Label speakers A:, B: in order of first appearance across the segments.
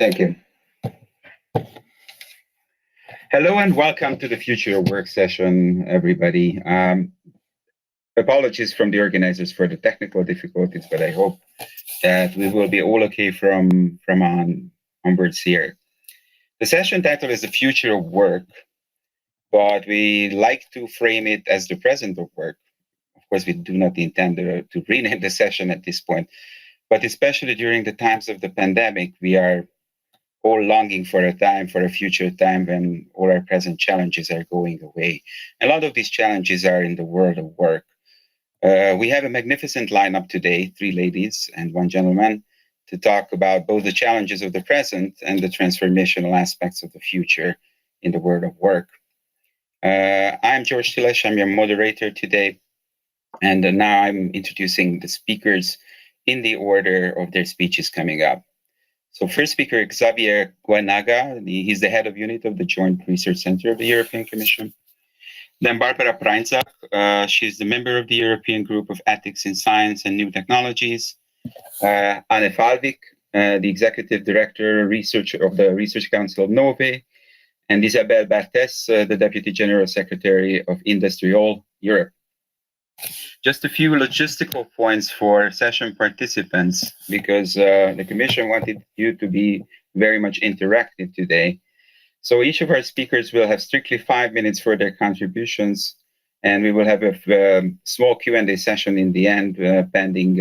A: Thank you. Hello and welcome to the Future of Work session, everybody. Apologies from the organizers for the technical difficulties, but I hope that we will be all okay from onwards here. The session title is The Future of Work, but we like to frame it as the present of work. Of course, we do not intend to rename the session at this point, but especially during the times of the pandemic, we are all longing for a future time when all our present challenges are going away. A lot of these challenges are in the world of work. We have a magnificent lineup today, 3 ladies and 1 gentleman, to talk about both the challenges of the present and the transformational aspects of the future in the world of work. I'm George Tilesh, I'm your moderator today, and now I'm introducing the speakers in the order of their speeches coming up. So first speaker, Xavier Guanaga, he's the head of unit of the Joint Research Center of the European Commission. Then Barbara Preinzak, she's the member of the European Group of Ethics in Science and New Technologies. Anne Falvik, the Executive Director Research of the Research Council of Norway. And Isabelle Barthès, the Deputy General Secretary of Industry All Europe. Just a few logistical points for session participants, because the Commission wanted you to be very much interactive today. So each of our speakers will have strictly 5 minutes for their contributions, and we will have a small Q&A session in the end, pending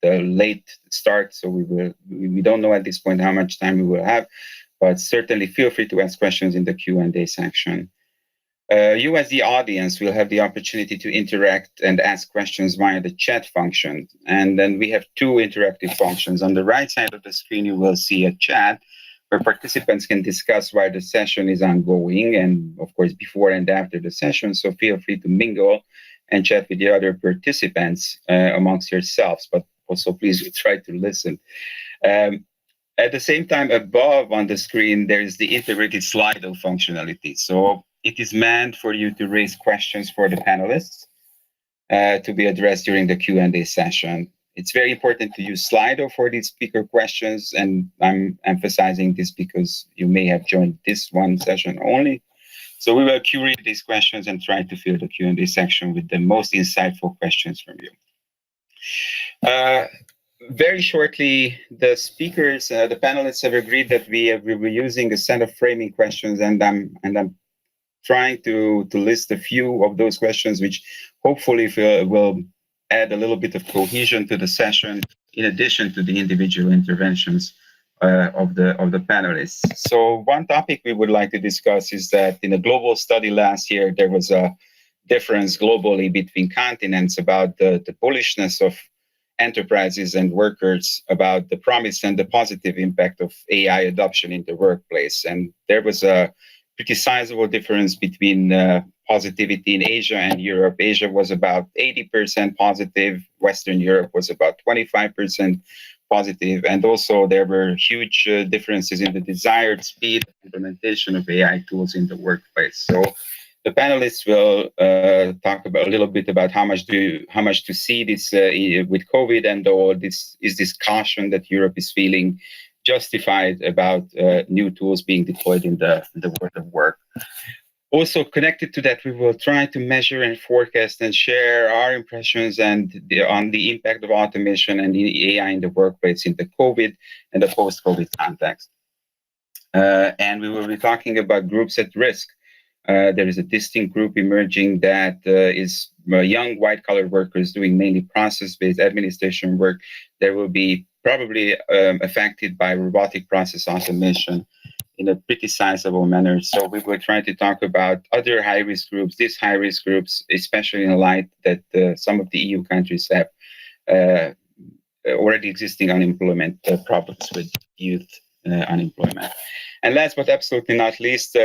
A: the late start. So we don't know at this point how much time we will have, but certainly feel free to ask questions in the Q&A section. You as the audience will have the opportunity to interact and ask questions via the chat function. And then we have 2 interactive functions. On the right side of the screen, you will see a chat where participants can discuss while the session is ongoing, and of course, before and after the session. So feel free to mingle and chat with the other participants amongst yourselves, but also please try to listen. At the same time, above on the screen, there is the integrated Slido functionality. So it is meant for you to raise questions for the panelists to be addressed during the Q&A session. It's very important to use Slido for these speaker questions, and I'm emphasizing this because you may have joined this one session only. So we will curate these questions and try to fill the Q&A section with the most insightful questions from you. Very shortly, the speakers, the panelists have agreed that we will be using a set of framing questions, and I'm trying to list a few of those questions, which hopefully will add a little bit of cohesion to the session, in addition to the individual interventions of the panelists. So one topic we would like to discuss is that in a global study last year, there was a difference globally between continents about the bullishness of enterprises and workers about the promise and the positive impact of AI adoption in the workplace. And there was a pretty sizable difference between positivity in Asia and Europe. Asia was about 80% positive. Western Europe was about 25% positive. And also there were huge differences in the desired speed of implementation of AI tools in the workplace. So the panelists will talk about a little bit about how much to see this with COVID, and all this caution that Europe is feeling justified about new tools being deployed in the world of work. Also connected to that, we will try to measure and forecast and share our impressions on the impact of automation and the AI in the workplace in the COVID and the post-COVID context. And we will be talking about groups at risk. There is a distinct group emerging that is young white-collar workers doing mainly process-based administration work. There will be probably affected by robotic process automation in a pretty sizable manner. So we will try to talk about other high-risk groups, these high-risk groups, especially in light that some of the EU countries have already existing unemployment problems with youth unemployment. And last but absolutely not least,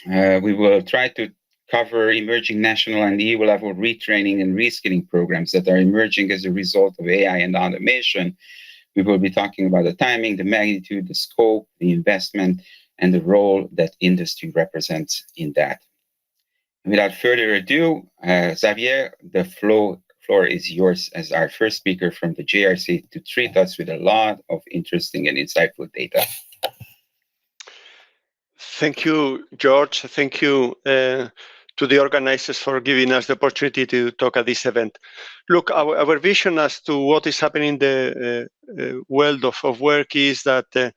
A: we will try to cover emerging national and EU level retraining and reskilling programs that are emerging as a result of AI and automation. We will be talking about the timing, the magnitude, the scope, the investment, and the role that industry represents in that. Without further ado, Xavier, the floor floor is yours as our first speaker from the JRC to treat us with a lot of interesting and insightful data.
B: Thank you, George. Thank you to the organizers for giving us the opportunity to talk at this event. Look, our vision as to what is happening in the world of work is that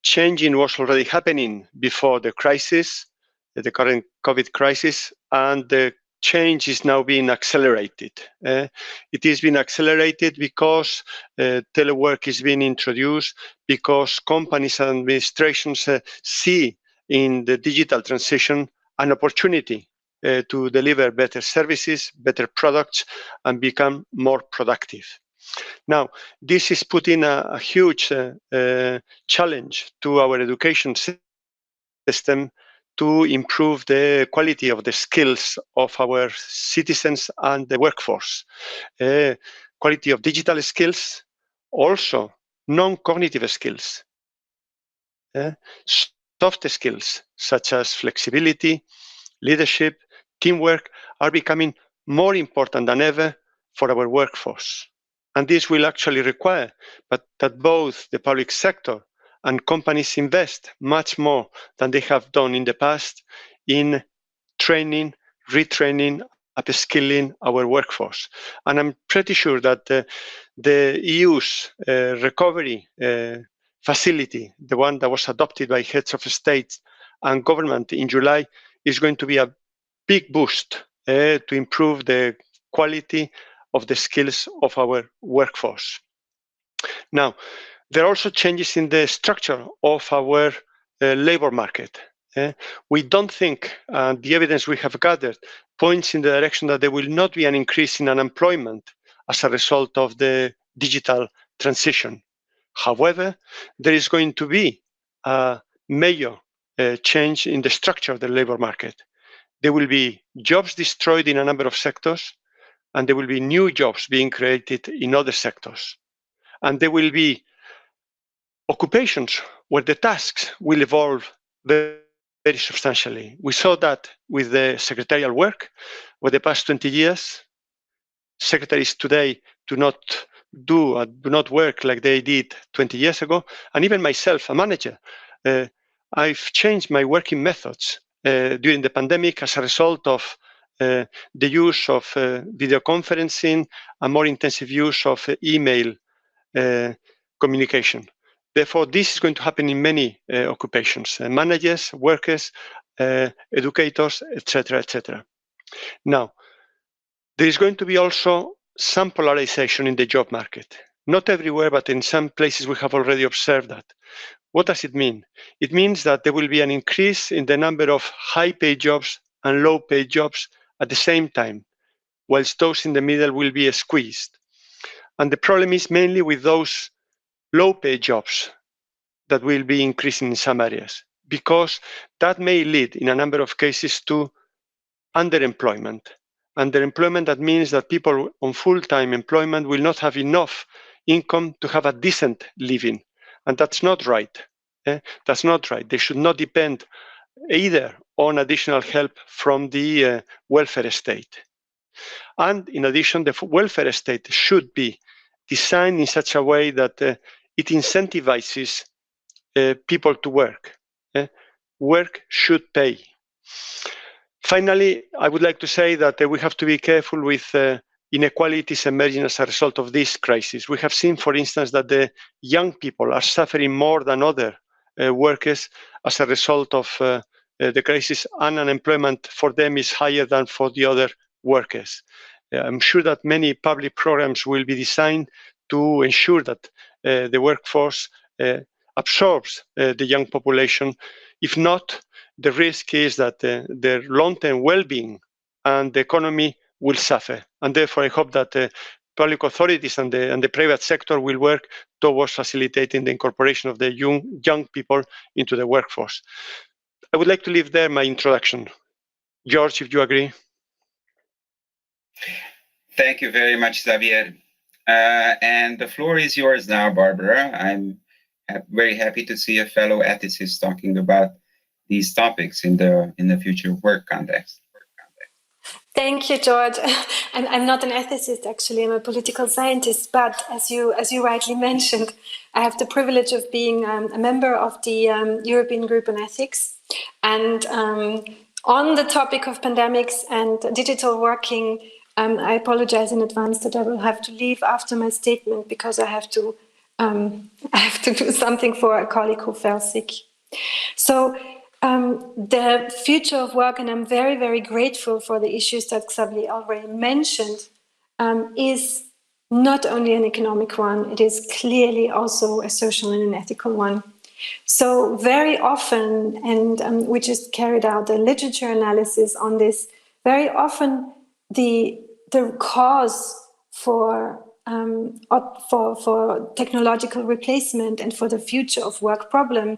B: changing was already happening before the crisis, the current COVID crisis, and the change is now being accelerated. It is being accelerated because telework is being introduced, because companies and administrations see in the digital transition an opportunity to deliver better services, better products, and become more productive. Now, this is putting a huge challenge to our education system to improve the quality of the skills of our citizens and the workforce. Quality of digital skills, also non-cognitive skills. Soft skills such as flexibility, leadership, teamwork are becoming more important than ever for our workforce. And this will actually require that both the public sector and companies invest much more than they have done in the past in training, retraining, upskilling our workforce. And I'm pretty sure that the EU's recovery facility, the one that was adopted by heads of state and government in July, is going to be a big boost to improve the quality of the skills of our workforce. Now, there are also changes in the structure of our labor market. We don't think the evidence we have gathered points in the direction that there will not be an increase in unemployment as a result of the digital transition. However, there is going to be a major change in the structure of the labor market. There will be jobs destroyed in a number of sectors, and there will be new jobs being created in other sectors. And there will be occupations where the tasks will evolve very substantially. We saw that with the secretarial work over the past 20 years. Secretaries today do not work like they did 20 years ago. And even myself, a manager, I've changed my working methods during the pandemic as a result of the use of video conferencing and more intensive use of email communication. Therefore, this is going to happen in many occupations, managers, workers, educators, etc., etc. Now, there is going to be also some polarization in the job market. Not everywhere, but in some places we have already observed that. What does it mean? It means that there will be an increase in the number of high-paid jobs and low-paid jobs at the same time, whilst those in the middle will be squeezed. And the problem is mainly with those low-paid jobs that will be increasing in some areas, because that may lead in a number of cases to underemployment. Underemployment, that means that people on full-time employment will not have enough income to have a decent living. And that's not right. That's not right. They should not depend either on additional help from the welfare state. And in addition, the welfare state should be designed in such a way that it incentivizes people to work. Work should pay. Finally, I would like to say that we have to be careful with inequalities emerging as a result of this crisis. We have seen, for instance, that the young people are suffering more than other workers as a result of the crisis, and unemployment for them is higher than for the other workers. I'm sure that many public programs will be designed to ensure that the workforce absorbs the young population. If not, the risk is that their long-term well-being and the economy will suffer. And therefore, I hope that public authorities and the private sector will work towards facilitating the incorporation of the young people into the workforce. I would like to leave there my introduction. George, if you agree.
A: Thank you very much, Xavier. And the floor is yours now, Barbara. I'm very happy to see a fellow ethicist talking about these topics in the future work context.
C: Thank you, George. I'm not an ethicist, actually. I'm a political scientist. But as you rightly mentioned, I have the privilege of being a member of the European Group on Ethics. And on the topic of pandemics and digital working, I apologize in advance that I will have to leave after my statement because I have to do something for a colleague who fell sick. So the future of work, and I'm very, very grateful for the issues that Xavier already mentioned, is not only an economic one, it is clearly also a social and an ethical one. So very often, and we just carried out a literature analysis on this, very often the cause for technological replacement and for the future of work problem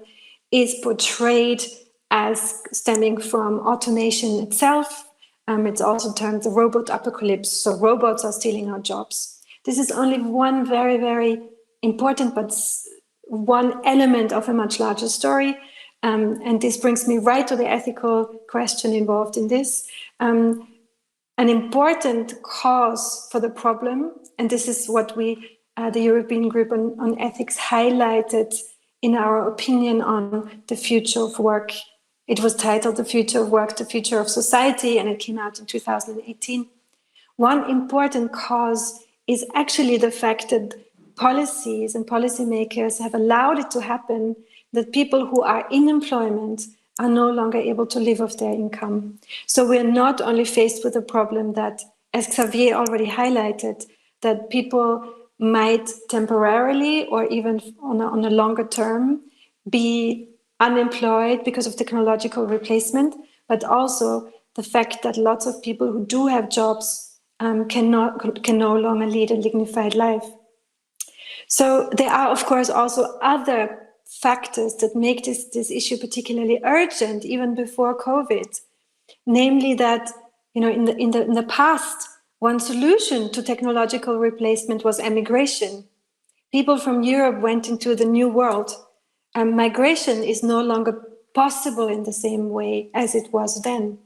C: is portrayed as stemming from automation itself. It's also termed the robot apocalypse. So robots are stealing our jobs. This is only one very, very important, but one element of a much larger story. And this brings me right to the ethical question involved in this. An important cause for the problem, and this is what we, the European Group on Ethics, highlighted in our opinion on the future of work. It was titled The Future of Work, the Future of Society, and it came out in 2018. One important cause is actually the fact that policies and policymakers have allowed it to happen that people who are in employment are no longer able to live off their income. So we're not only faced with a problem that, as Xavier already highlighted, that people might temporarily or even on a longer term be unemployed because of technological replacement, but also the fact that lots of people who do have jobs can no longer lead a dignified life. So there are, of course, also other factors that make this issue particularly urgent, even before COVID. Namely, that in the past, one solution to technological replacement was emigration. People from Europe went into the new world. Migration is no longer possible in the same way as it was then.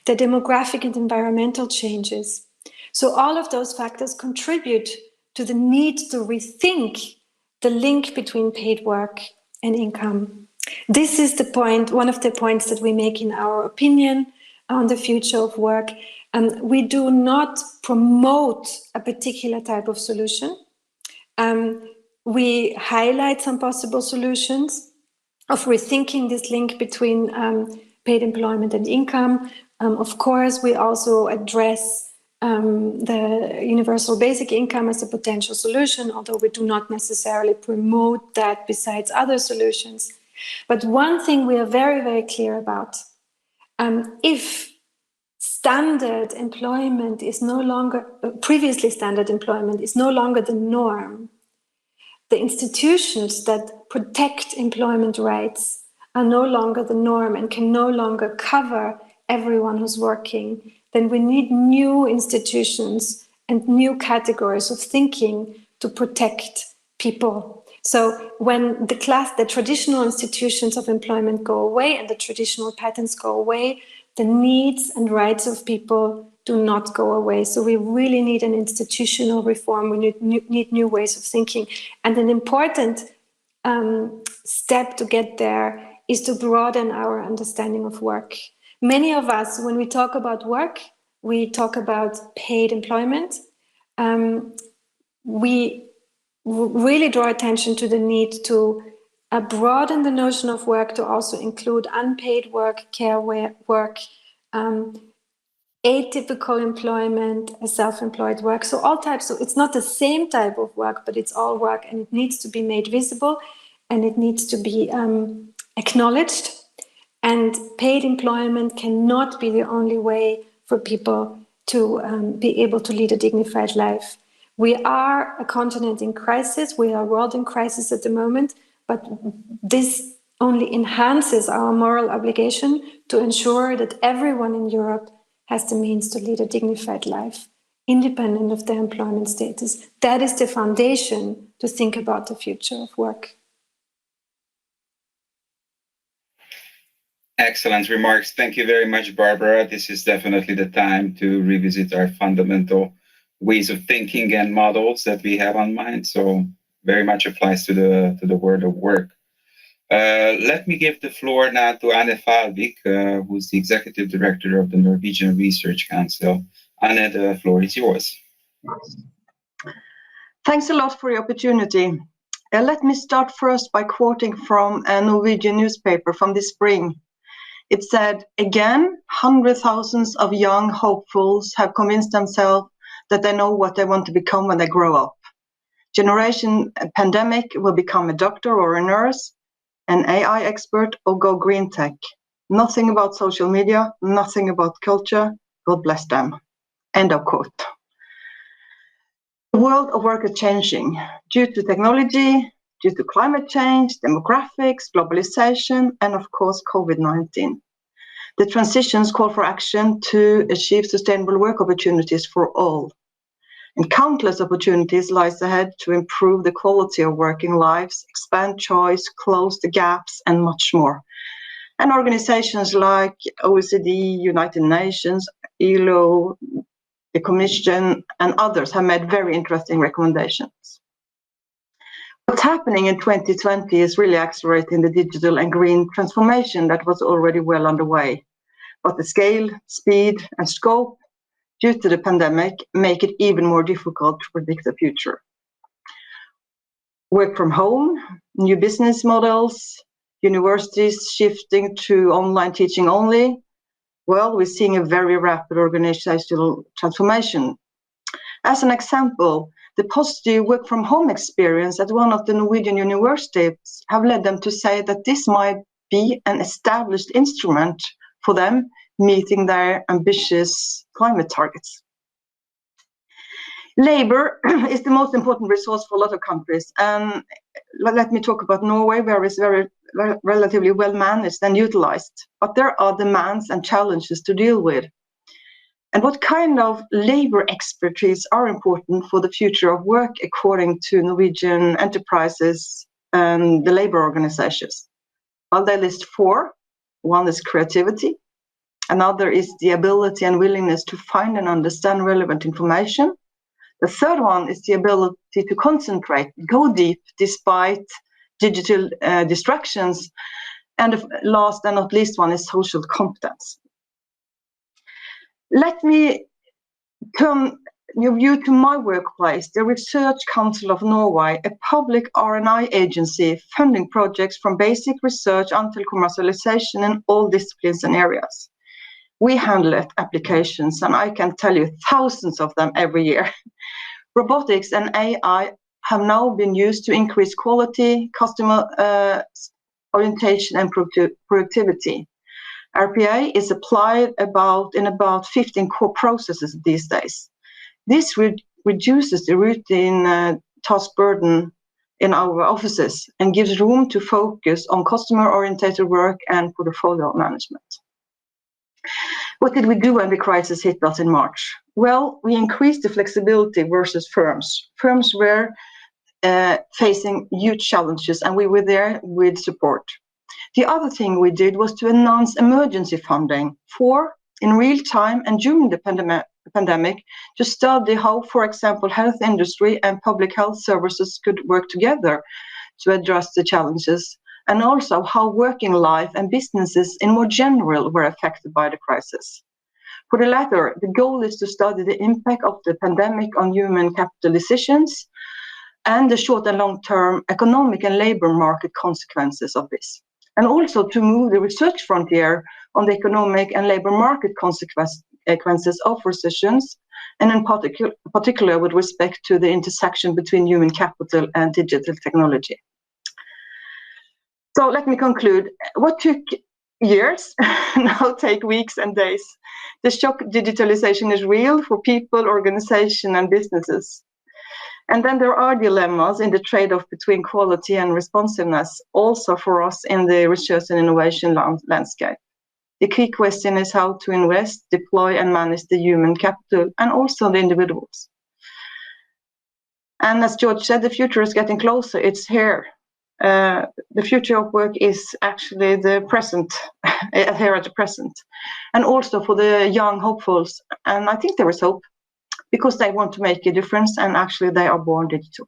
C: The demographic and environmental changes. So all of those factors contribute to the need to rethink the link between paid work and income. This is the point, one of the points that we make in our opinion on the future of work. We do not promote a particular type of solution. We highlight some possible solutions of rethinking this link between paid employment and income. Of course, we also address the universal basic income as a potential solution, although we do not necessarily promote that besides other solutions. But one thing we are very, very clear about, if standard employment is no longer, previously standard employment is no longer the norm, the institutions that protect employment rights are no longer the norm and can no longer cover everyone who's working, then we need new institutions and new categories of thinking to protect people. So when the traditional institutions of employment go away and the traditional patterns go away, the needs and rights of people do not go away. So we really need an institutional reform. We need new ways of thinking. And an important step to get there is to broaden our understanding of work. Many of us, when we talk about work, we talk about paid employment. We really draw attention to the need to broaden the notion of work to also include unpaid work, care work, atypical employment, self-employed work. So all types, so it's not the same type of work, but it's all work, and it needs to be made visible and it needs to be acknowledged. And paid employment cannot be the only way for people to be able to lead a dignified life. We are a continent in crisis, we are a world in crisis at the moment, but this only enhances our moral obligation to ensure that everyone in Europe has the means to lead a dignified life, independent of their employment status. That is the foundation to think about the future of work.
A: Excellent remarks. Thank you very much, Barbara. This is definitely the time to revisit our fundamental ways of thinking and models that we have on mind. So very much applies to the world of work. Let me give the floor now to Anne Falvik, who's the Executive Director of the Norwegian Research Council. Anne, the floor is yours.
D: Thanks a lot for the opportunity. Let me start first by quoting from a Norwegian newspaper from this spring. It said, again, hundreds of thousands of young hopefuls have convinced themselves that they know what they want to become when they grow up. Generation pandemic will become a doctor or a nurse, an AI expert, or go green tech. Nothing about social media, nothing about culture. God bless them. End of quote. The world of work is changing due to technology, due to climate change, demographics, globalization, and of course, COVID-19. The transitions call for action to achieve sustainable work opportunities for all. And countless opportunities lies ahead to improve the quality of working lives, expand choice, close the gaps, and much more. And organizations like OECD, United Nations, ILO, the Commission, and others have made very interesting recommendations. What's happening in 2020 is really accelerating the digital and green transformation that was already well underway. But the scale, speed, and scope due to the pandemic make it even more difficult to predict the future. Work from home, new business models, universities shifting to online teaching only. Well, we're seeing a very rapid organizational transformation. As an example, the positive work from home experience at one of the Norwegian universities have led them to say that this might be an established instrument for them meeting their ambitious climate targets. Labor is the most important resource for a lot of countries. And let me talk about Norway, where it's very relatively well managed and utilized. But there are demands and challenges to deal with. And what kind of labor expertise are important for the future of work according to Norwegian enterprises and the labor organizations? Well, they list four. One is creativity. Another is the ability and willingness to find and understand relevant information. The third one is the ability to concentrate, go deep despite digital distractions. And the last and not least one is social competence. Let me turn your view to my workplace, the Research Council of Norway, a public R&I agency funding projects from basic research until commercialization in all disciplines and areas. We handle applications, and I can tell you thousands of them every year. Robotics and AI have now been used to increase quality, customer orientation, and productivity. RPA is applied in about 15 core processes these days. This reduces the routine task burden in our offices and gives room to focus on customer-oriented work and portfolio management. What did we do when the crisis hit us in March? Well, we increased the flexibility versus firms. Firms were facing huge challenges, and we were there with support. The other thing we did was to announce emergency funding in real time and during the pandemic to study how, for example, health industry and public health services could work together to address the challenges, and also how working life and businesses in more general were affected by the crisis. For the latter, the goal is to study the impact of the pandemic on human capital decisions and the short and long-term economic and labor market consequences of this, and also to move the research frontier on the economic and labor market consequences of recessions, and in particular with respect to the intersection between human capital and digital technology. So let me conclude. What took years now take weeks and days. The shock digitalization is real for people, organizations, and businesses. And then there are dilemmas in the trade-off between quality and responsiveness, also for us in the research and innovation landscape. The key question is how to invest, deploy, and manage the human capital, and also the individuals. And as George said, the future is getting closer. It's here. the future of work is actually the present, here at the present, and also for the young hopefuls. And I think there is hope because they want to make a difference, and actually they are born digital.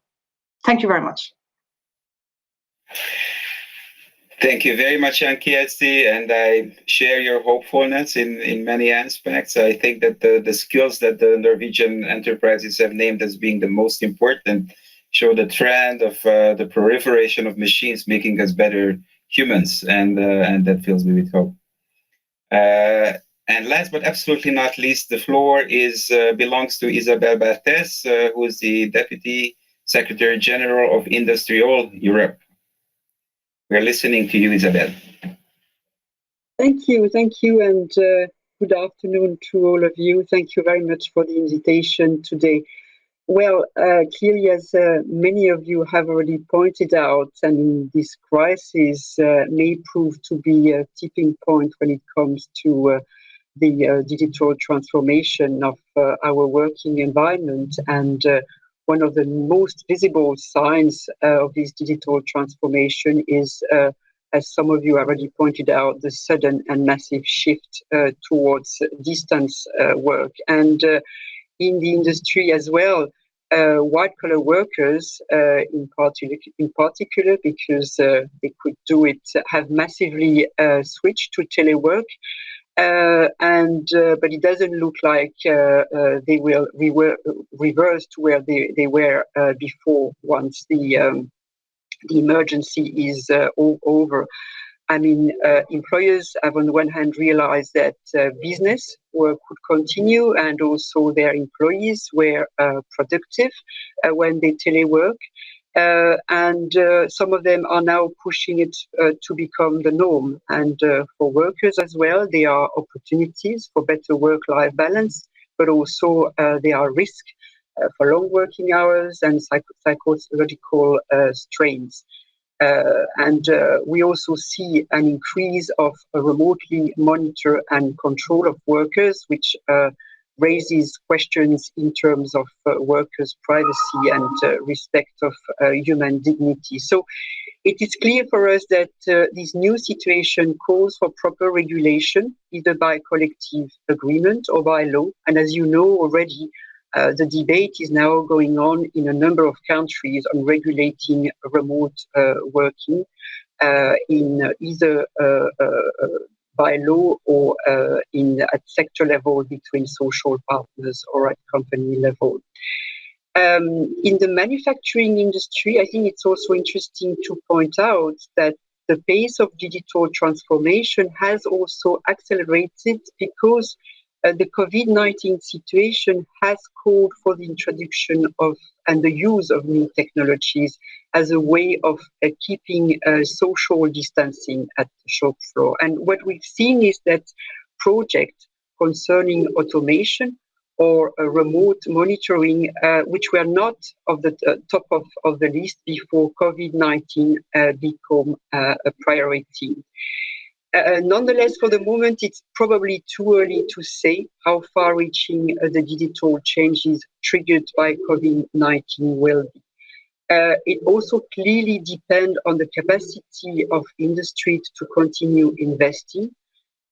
D: Thank you very much.
A: Thank you very much, Ann-Kirsty, and I share your hopefulness in many aspects. I think that the skills that the Norwegian enterprises have named as being the most important show the trend of the proliferation of machines making us better humans, and that fills me with hope. And last but absolutely not least, the floor belongs to Isabelle Barthès, who is the Deputy Secretary General of Industry All Europe. We're listening to you, Isabelle.
E: Thank you, and good afternoon to all of you. Thank you very much for the invitation today. Well, clearly, as many of you have already pointed out, and this crisis may prove to be a tipping point when it comes to the digital transformation of our working environment. And one of the most visible signs of this digital transformation is, as some of you already pointed out, the sudden and massive shift towards distance work. And in the industry as well, white-collar workers, in particular, because they could do it, have massively switched to telework. But it doesn't look like they will reverse to where they were before, once the emergency is all over. I mean, employers have on the one hand realized that business work could continue, and also their employees were productive when they telework. And some of them are now pushing it to become the norm. And for workers as well, there are opportunities for better work-life balance, but also there are risks for long working hours and psychological strains. And we also see an increase of remotely monitor and control of workers, which raises questions in terms of workers' privacy and respect of human dignity. So it is clear for us that this new situation calls for proper regulation, either by collective agreement or by law. And as you know already, the debate is now going on in a number of countries on regulating remote working in either by law or at sector level between social partners or at company level. In the manufacturing industry, I think it's also interesting to point out that the pace of digital transformation has also accelerated because the COVID-19 situation has called for the introduction of and the use of new technologies as a way of keeping social distancing at the shop floor. And what we've seen is that projects concerning automation or remote monitoring, which were not of the top of the list before COVID-19 become a priority. Nonetheless, for the moment, it's probably too early to say how far-reaching the digital changes triggered by COVID-19 will be. It also clearly depends on the capacity of industry to continue investing.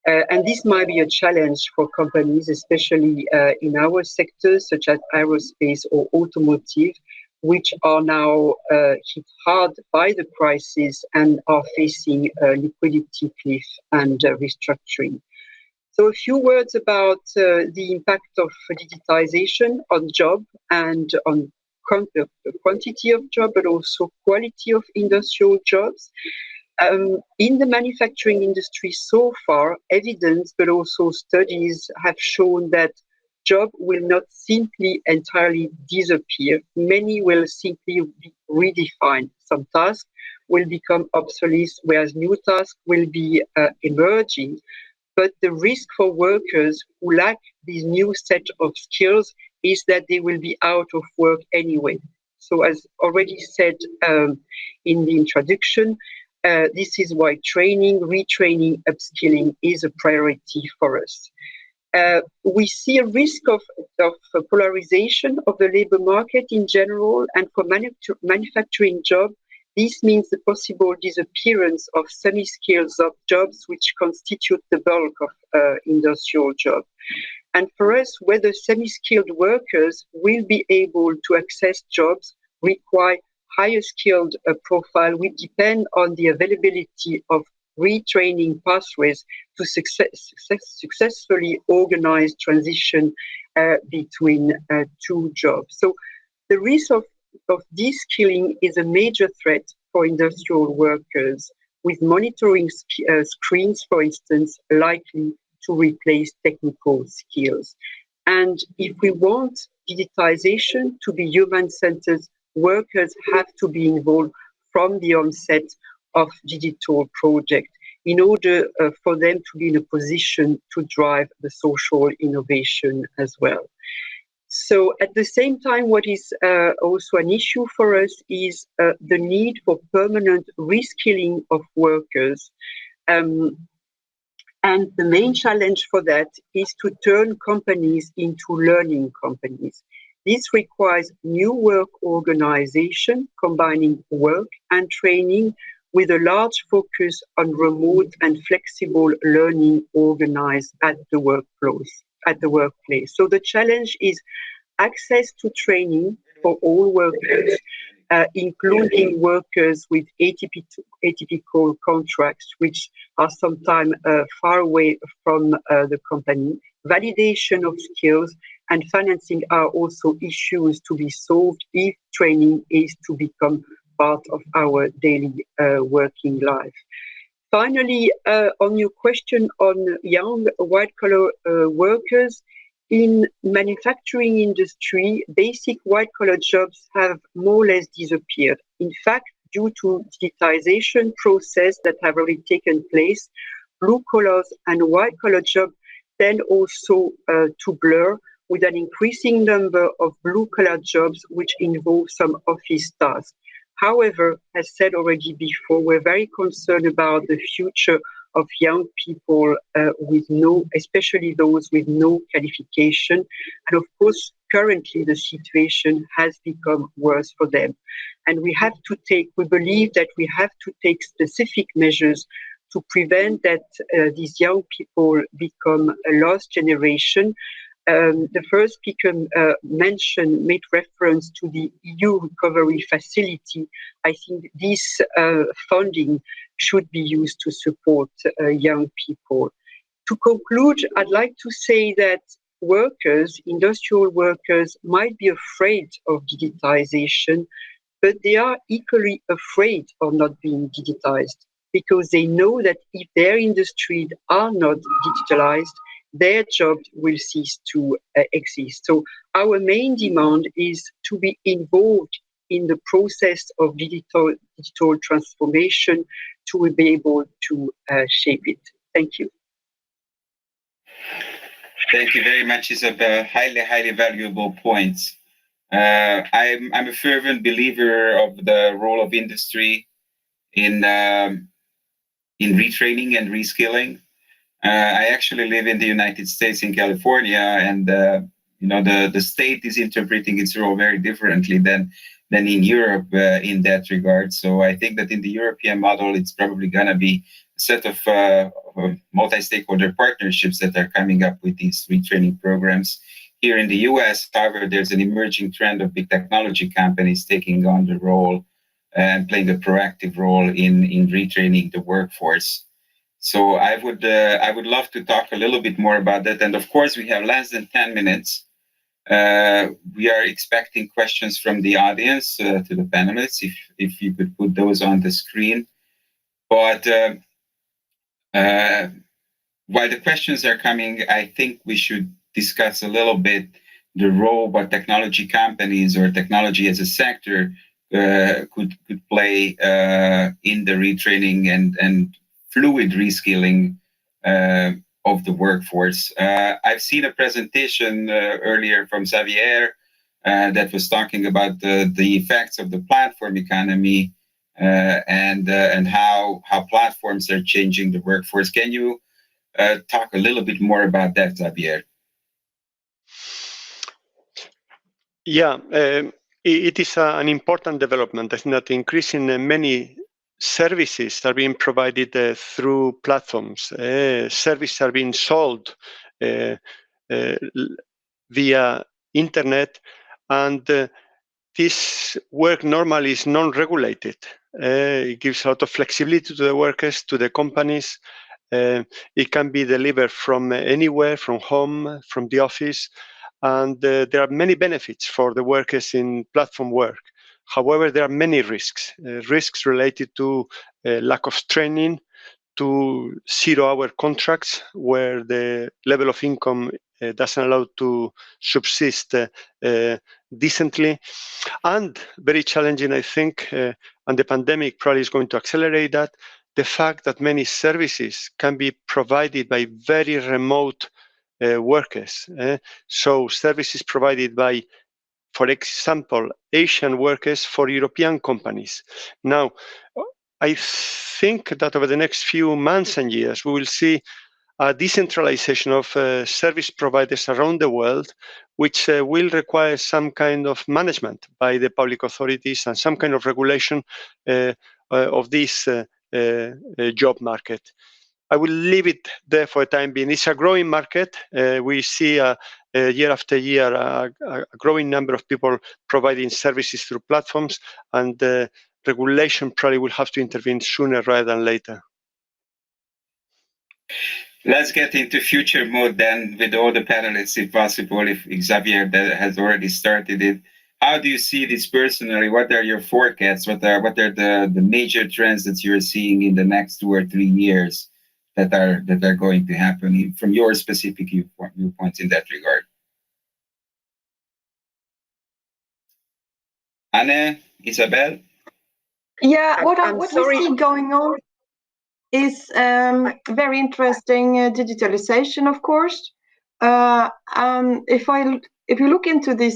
E: And this might be a challenge for companies, especially in our sectors, such as aerospace or automotive, which are now hit hard by the crisis and are facing a liquidity cliff and restructuring. So a few words about the impact of digitization on job and on the quantity of job, but also quality of industrial jobs. In the manufacturing industry so far, evidence, but also studies have shown that jobs will not simply entirely disappear. Many will simply be redefined. Some tasks will become obsolete, whereas new tasks will be emerging. But the risk for workers who lack these new set of skills is that they will be out of work anyway. So as already said in the introduction, this is why training, retraining, upskilling is a priority for us. We see a risk of polarization of the labor market in general, and for manufacturing jobs, This means the possible disappearance of semi-skilled jobs, which constitute the bulk of industrial jobs. And for us, whether semi-skilled workers will be able to access jobs require higher skilled profile will depend on the availability of retraining pathways to successfully organize transition between two jobs. So the risk of de-skilling is a major threat for industrial workers, with monitoring screens, for instance, likely to replace technical skills. And if we want digitization to be human-centered, workers have to be involved from the onset of digital projects in order for them to be in a position to drive the social innovation as well. So at the same time, what is also an issue for us is the need for permanent reskilling of workers. And the main challenge for that is to turn companies into learning companies. This requires new work organization, combining work and training with a large focus on remote and flexible learning organized at the workplace. So the challenge is access to training for all workers, including workers with atypical contracts, which are sometimes far away from the company. Validation of skills and financing are also issues to be solved if training is to become part of our daily working life. Finally, on your question on young white-collar workers, in manufacturing industry, basic white-collar jobs have more or less disappeared. In fact, due to digitization process that have already taken place, blue collars and white-collar jobs tend also to blur, with an increasing number of blue-collar jobs which involve some office tasks. However, as said already before, we're very concerned about the future of young people especially those with no qualification. And of course, currently the situation has become worse for them. And we believe that we have to take specific measures to prevent that these young people become a lost generation. The first speaker made reference to the EU recovery facility. I think this funding should be used to support young people. To conclude, I'd like to say that industrial workers, might be afraid of digitization, but they are equally afraid of not being digitized, because they know that if their industries are not digitalized, their jobs will cease to exist. So our main demand is to be involved in the process of digital transformation to be able to shape it. Thank you.
A: Thank you very much, Isabel. Highly valuable points. I'm a fervent believer of the role of industry in retraining and reskilling. I actually live in the United States, in California, and the state is interpreting its role very differently than in Europe in that regard. So I think that in the European model, it's probably going to be a set of multi-stakeholder partnerships that are coming up with these retraining programs. Here in the US, however, there's an emerging trend of big technology companies taking on the role and playing a proactive role in retraining the workforce. So I would love to talk a little bit more about that. And of course, we have less than 10 minutes. We are expecting questions from the audience to the panelists, if you could put those on the screen. But while the questions are coming, I think we should discuss a little bit the role what technology companies or technology as a sector could play in the retraining and fluid reskilling of the workforce. I've seen a presentation earlier from Xavier that was talking about the effects of the platform economy and how platforms are changing the workforce. Can you talk a little bit more about that, Xavier?
B: Yeah, it is an important development. I think that increasing many services are being provided through platforms. Services are being sold via internet, and this work normally is non-regulated. It gives a lot of flexibility to the workers, to the companies. It can be delivered from anywhere, from home, from the office, and there are many benefits for the workers in platform work. However, there are many risks related to lack of training, to 0-hour contracts where the level of income doesn't allow to subsist decently, and very challenging, I think, and the pandemic probably is going to accelerate that, the fact that many services can be provided by very remote workers. So services provided by, for example, Asian workers for European companies. Now, I think that over the next few months and years, we will see a decentralization of service providers around the world, which will require some kind of management by the public authorities and some kind of regulation of this job market. I will leave it there for the time being. It's a growing market. We see year after year a growing number of people providing services through platforms, and regulation probably will have to intervene sooner rather than later.
A: Let's get into future mode then with all the panelists, if possible, if Xavier has already started it. How do you see this personally? What are your forecasts? What are the major trends that you're seeing in the next 2 or 3 years that are going to happen from your specific viewpoints in that regard? Anne, Isabel?
D: Yeah, what
E: sorry.
D: we see going on is very interesting digitalization, of course. If you look into the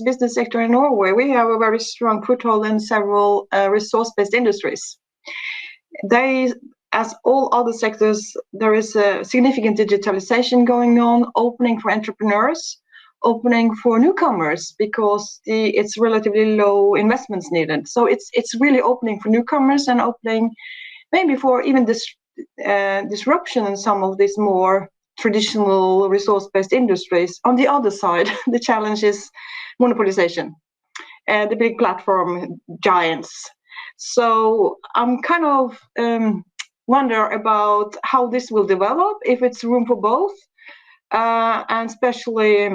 D: business sector in Norway, we have a very strong foothold in several resource-based industries. As all other sectors, there is a significant digitalization going on, opening for entrepreneurs, opening for newcomers, because it's relatively low investments needed. So it's really opening for newcomers and opening maybe for even this disruption in some of these more traditional resource-based industries. On the other side, the challenge is monopolization, the big platform giants. So I'm kind of wonder about how this will develop, if it's room for both, and especially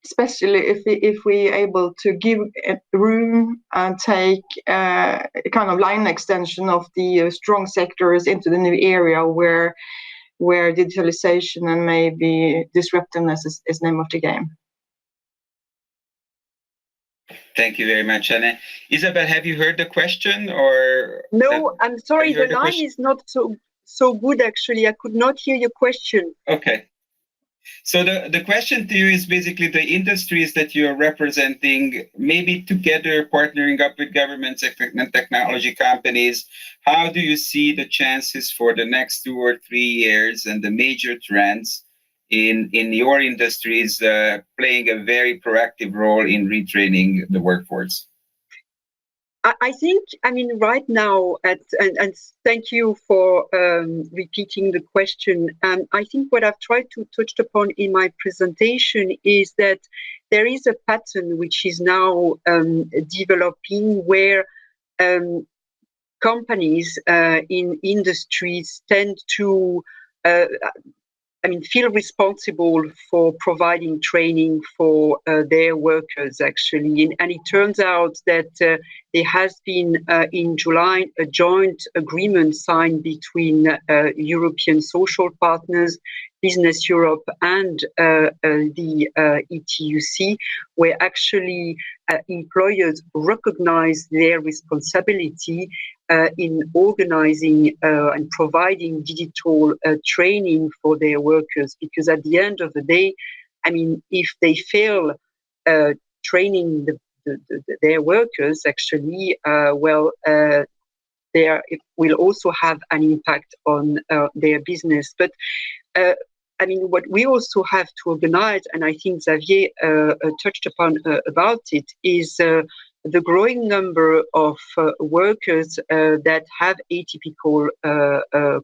D: if we able to give room and take a kind of line extension of the strong sectors into the new area where digitalization and maybe disruptiveness is name of the game.
A: Thank you very much, Anne. Isabel, have you heard the question or?
E: No, I'm sorry, the line is not so good actually. I could not hear your question.
A: Okay. So the question to you is basically the industries that you're representing, maybe together partnering up with governments and technology companies. How do you see the chances for the next 2 or 3 years and the major trends in your industries playing a very proactive role in retraining the workforce?
E: I think, I mean, right now, and thank you for repeating the question. I think what I've tried to touch upon in my presentation is that there is a pattern which is now developing where companies in industries tend to feel responsible for providing training for their workers, actually. And it turns out that there has been, in July, a joint agreement signed between European social partners, Business Europe, and the ETUC, where actually employers recognize their responsibility in organizing and providing digital training for their workers, because at the end of the day, I mean, if they fail training their workers, actually, it will also have an impact on their business. But I mean, what we also have to organize, and I think Xavier touched upon about it, is the growing number of workers that have atypical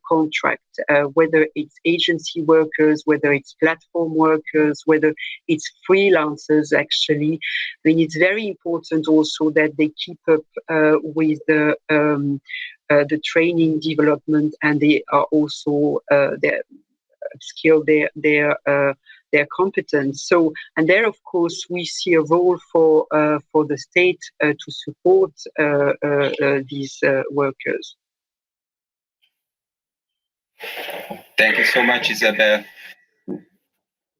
E: contracts, whether it's agency workers, whether it's platform workers, whether it's freelancers, actually. I mean, it's very important also that they keep up with the training development, and they are also upskill their competence. So, and there, of course, we see a role for the state to support these workers.
A: Thank you so much, Isabelle.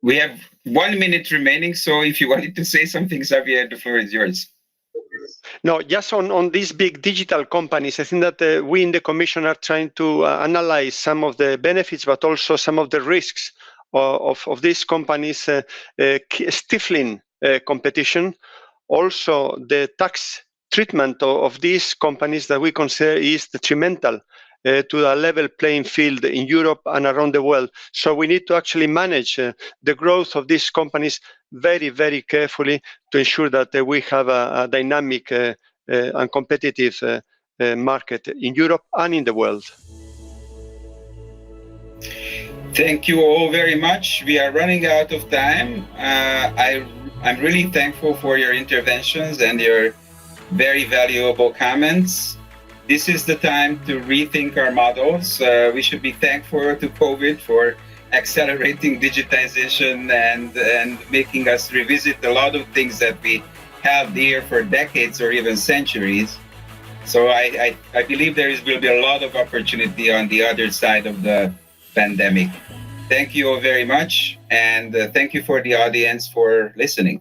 A: We have 1 minute remaining, so if you wanted to say something, Xavier, the floor is yours.
B: No, just on these big digital companies, I think that we in the Commission are trying to analyze some of the benefits, but also some of the risks of these companies stifling competition. Also, the tax treatment of these companies that we consider is detrimental to a level playing field in Europe and around the world. So we need to actually manage the growth of these companies very, very carefully to ensure that we have a dynamic and competitive market in Europe and in the world.
A: Thank you all very much. We are running out of time. I'm really thankful for your interventions and your very valuable comments. This is the time to rethink our models. We should be thankful to COVID for accelerating digitization and making us revisit a lot of things that we have there for decades or even centuries. So I believe will be a lot of opportunity on the other side of the pandemic. Thank you all very much, and thank you for the audience for listening.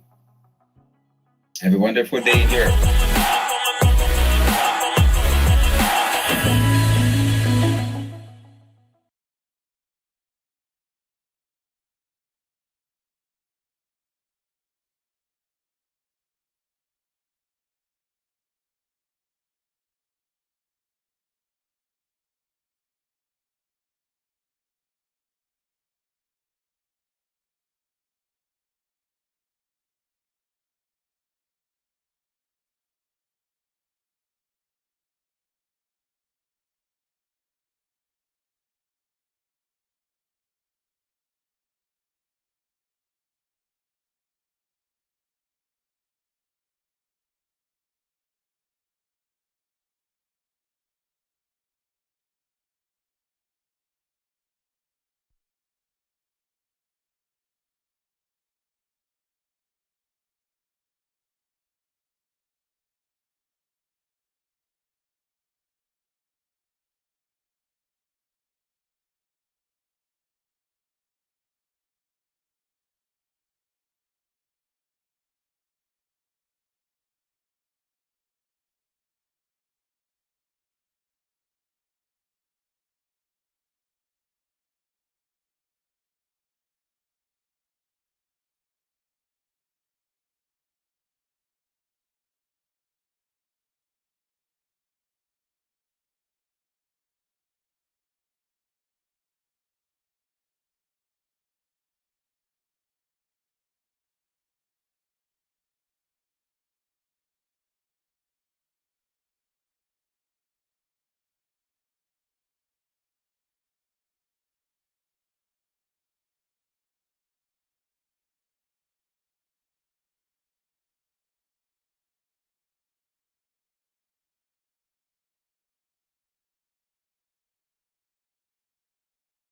A: Have a wonderful day in Europe.